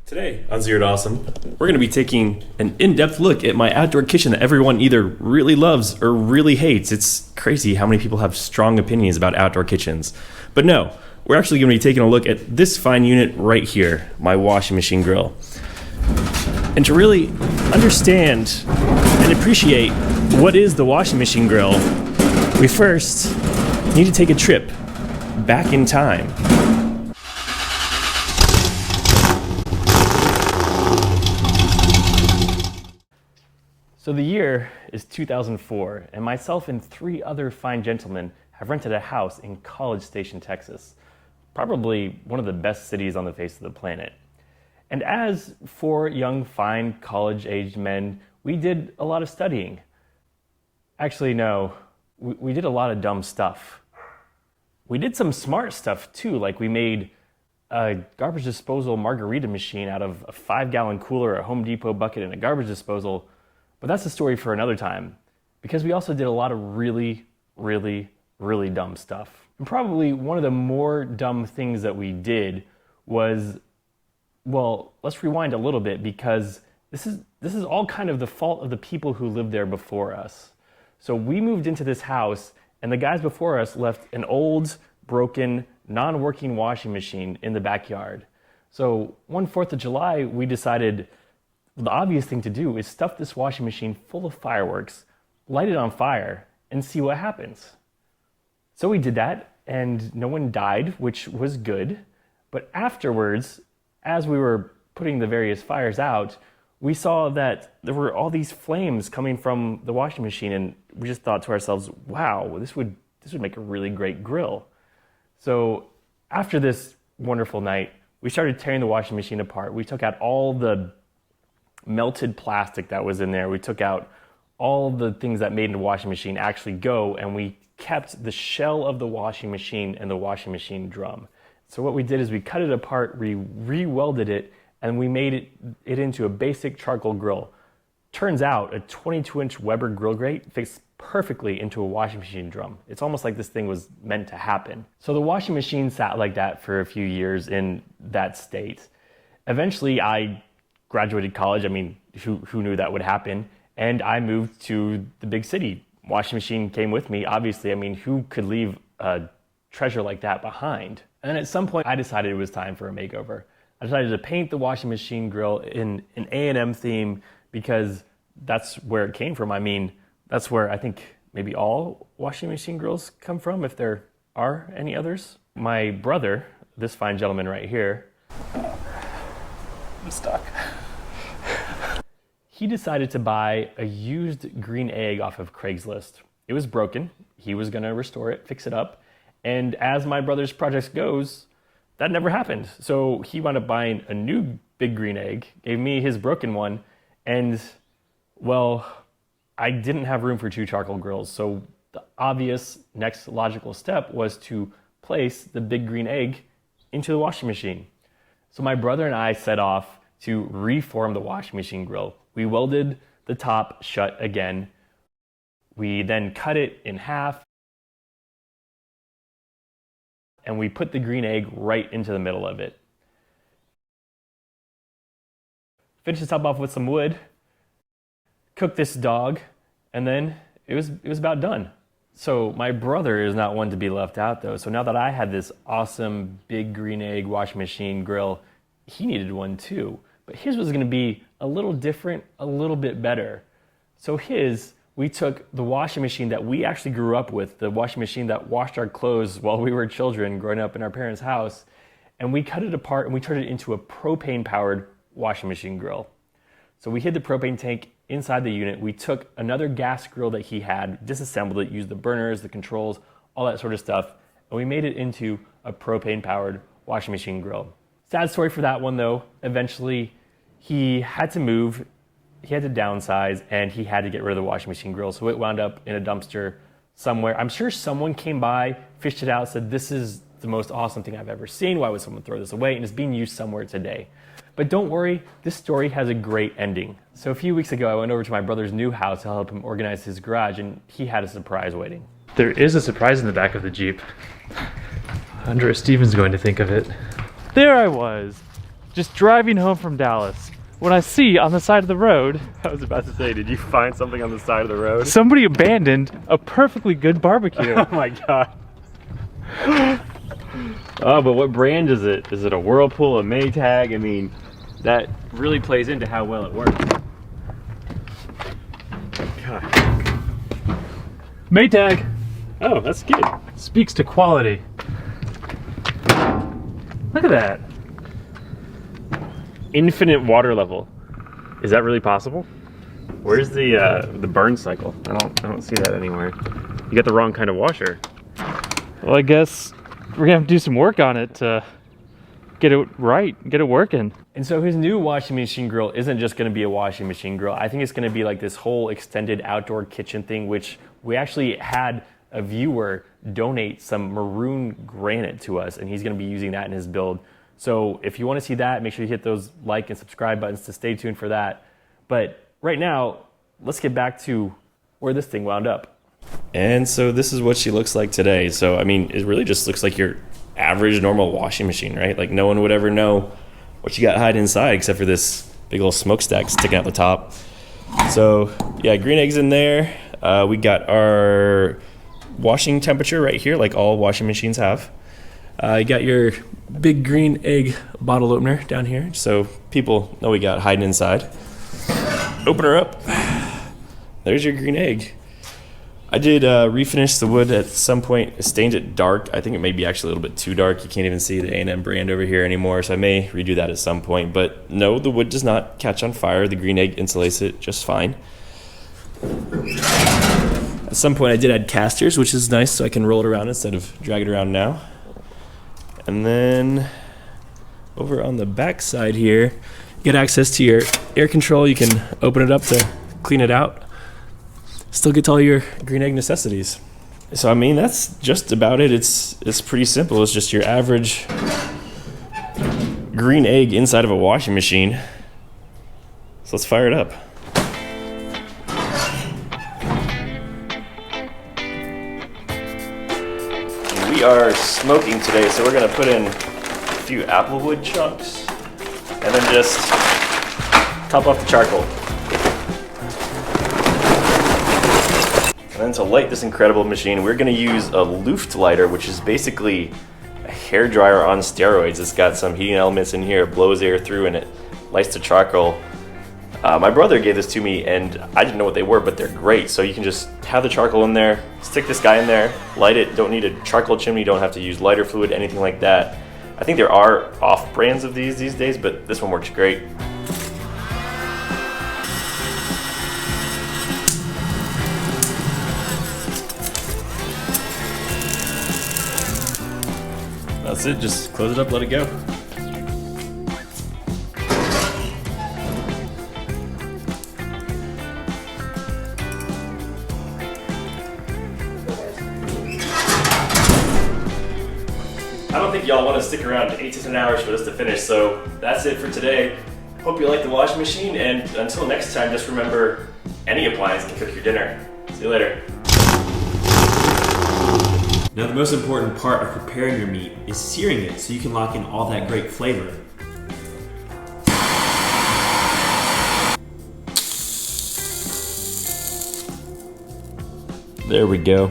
Today on Zero to Awesome, we're going to be taking an in-depth look at my outdoor kitchen that everyone either really loves or really hates. It's crazy how many people have strong opinions about outdoor kitchens. But no, we're actually going to be taking a look at this fine unit right here, my washing machine grill. And to really understand and appreciate what is the washing machine grill, we first need to take a trip back in time. So the year is 2004, and myself and three other fine gentlemen have rented a house in College Station, Texas, probably one of the best cities on the face of the planet. And as four young, fine, college-aged men, we did a lot of studying. Actually, no, we did a lot of dumb stuff. We did some smart stuff too, like we made a garbage disposal margarita machine out of a 5-gallon cooler, a Home Depot bucket, and a garbage disposal. But that's a story for another time, because we also did a lot of really dumb stuff. And probably one of the more dumb things that we did was, well, let's rewind a little bit, because this is all kind of the fault of the people who lived there before us. So we moved into this house, and the guys before us left an old, broken, non-working washing machine in the backyard. So one 4th of July, we decided the obvious thing to do is stuff this washing machine full of fireworks, light it on fire, and see what happens. So we did that, and no one died, which was good. But afterwards, as we were putting the various fires out, we saw that there were all these flames coming from the washing machine, and we just thought to ourselves, wow, this would make a really great grill. So after this wonderful night, we started tearing the washing machine apart. We took out all the melted plastic that was in there. We took out all the things that made the washing machine actually go, and we kept the shell of the washing machine and the washing machine drum. So what we did is we cut it apart, we re-welded it, and we made it into a basic charcoal grill. Turns out a 22-inch Weber grill grate fits perfectly into a washing machine drum. It's almost like this thing was meant to happen. So the washing machine sat like that for a few years in that state. Eventually I graduated college. I mean, who knew that would happen? And I moved to the big city. Washing machine came with me, obviously. I mean, who could leave a treasure like that behind? And then at some point, I decided it was time for a makeover. I decided to paint the washing machine grill in an A&M theme because that's where it came from. I mean, that's where I think maybe all washing machine grills come from, if there are any others. My brother, this fine gentleman right here, I'm stuck. He decided to buy a used green egg off of Craigslist. It was broken. He was gonna restore it, fix it up. And as my brother's projects goes, that never happened. So he wound up buying a new big green egg, gave me his broken one, and well, I didn't have room for 2 charcoal grills. So the obvious next logical step was to place the big green egg into the washing machine. So my brother and I set off to reform the washing machine grill. We welded the top shut again. We then cut it in half, and we put the green egg right into the middle of it. Finished the top off with some wood, cooked this dog, and then it was about done. So my brother is not one to be left out though. So now that I had this awesome big green egg washing machine grill, he needed one too. But his was gonna be a little different, a little bit better. So we took the washing machine that we actually grew up with, the washing machine that washed our clothes while we were children growing up in our parents' house, and we cut it apart and we turned it into a propane-powered washing machine grill. So we hid the propane tank inside the unit. We took another gas grill that he had, disassembled it, used the burners, the controls, all that sort of stuff, and we made it into a propane-powered washing machine grill. Sad story for that one though. Eventually, he had to move, he had to downsize, and he had to get rid of the washing machine grill. So it wound up in a dumpster somewhere. I'm sure someone came by, fished it out, said, this is the most awesome thing I've ever seen. Why would someone throw this away? And it's being used somewhere today. But don't worry, this story has a great ending. So a few weeks ago, I went over to my brother's new house to help him organize his garage, and he had a surprise waiting. There is a surprise in the back of the Jeep. I wonder if Steven's going to think of it. There I was, just driving home from Dallas, when I see on the side of the road, I was about to say, did you find something on the side of the road? somebody abandoned a perfectly good barbecue. Oh my god. Oh, but what brand is it? Is it a Whirlpool, a Maytag? I mean, that really plays into how well it works. God. Maytag Oh, that's good. speaks to quality. Look at that. Infinite water level. Is that really possible? Where's the burn cycle? I don't see that anywhere. You got the wrong kind of washer. Well, I guess we're gonna have to do some work on it to get it right, get it working. And so his new washing machine grill isn't just going to be a washing machine grill. I think it's going to be like this whole extended outdoor kitchen thing, which we actually had a viewer donate some maroon granite to us, and he's going to be using that in his build. So if you want to see that, make sure you hit those like and subscribe buttons to stay tuned for that. But right now, let's get back to where this thing wound up. And so this is what she looks like today. So, I mean, it really just looks like your average normal washing machine, right? Like no one would ever know what you got hiding inside except for this big old smokestack sticking out the top. So yeah, green eggs in there. We got our washing temperature right here, like all washing machines have. You got your big green egg bottle opener down here, so people know we got hiding inside. Open her up. There's your green egg. I did refinish the wood at some point. It stained it dark. I think it may be actually a little bit too dark. You can't even see the A&M brand over here anymore, so I may redo that at some point. But no, the wood does not catch on fire. The green egg insulates it just fine. At some point I did add casters, which is nice, so I can roll it around instead of drag it around now. And then over on the back side here, you get access to your air control. You can open it up to clean it out. Still get to all your green egg necessities. So I mean, that's just about it. It's pretty simple. It's just your average green egg inside of a washing machine. So let's fire it up. And we are smoking today, so we're gonna put in a few applewood chunks and then just top off the charcoal. And then to light this incredible machine, we're gonna use a Luft lighter, which is basically a hairdryer on steroids. It's got some heating elements in here, it blows air through, and it lights the charcoal. My brother gave this to me, and I didn't know what they were, but they're great. So you can just have the charcoal in there, stick this guy in there, light it. Don't need a charcoal chimney, don't have to use lighter fluid, anything like that. I think there are off-brands of these days, but this one works great. That's it, just close it up, let it go. I don't think y'all want to stick around 8 to 10 hours for this to finish, so that's it for today. Hope you like the washing machine, and until next time, just remember, any appliance can cook your dinner. See you later. Now the most important part of preparing your meat is searing it so you can lock in all that great flavor. There we go.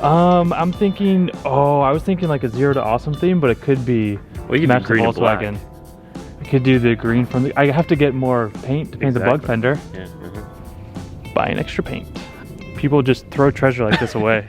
I'm thinking, I was thinking like a Zero to Awesome theme, but it could be Well, you can match do the green and black. Volkswagen. I could do the green from the, I have to get more paint to paint the bug Exactly. fender. Yeah. Buy an extra paint. People just throw treasure like this away.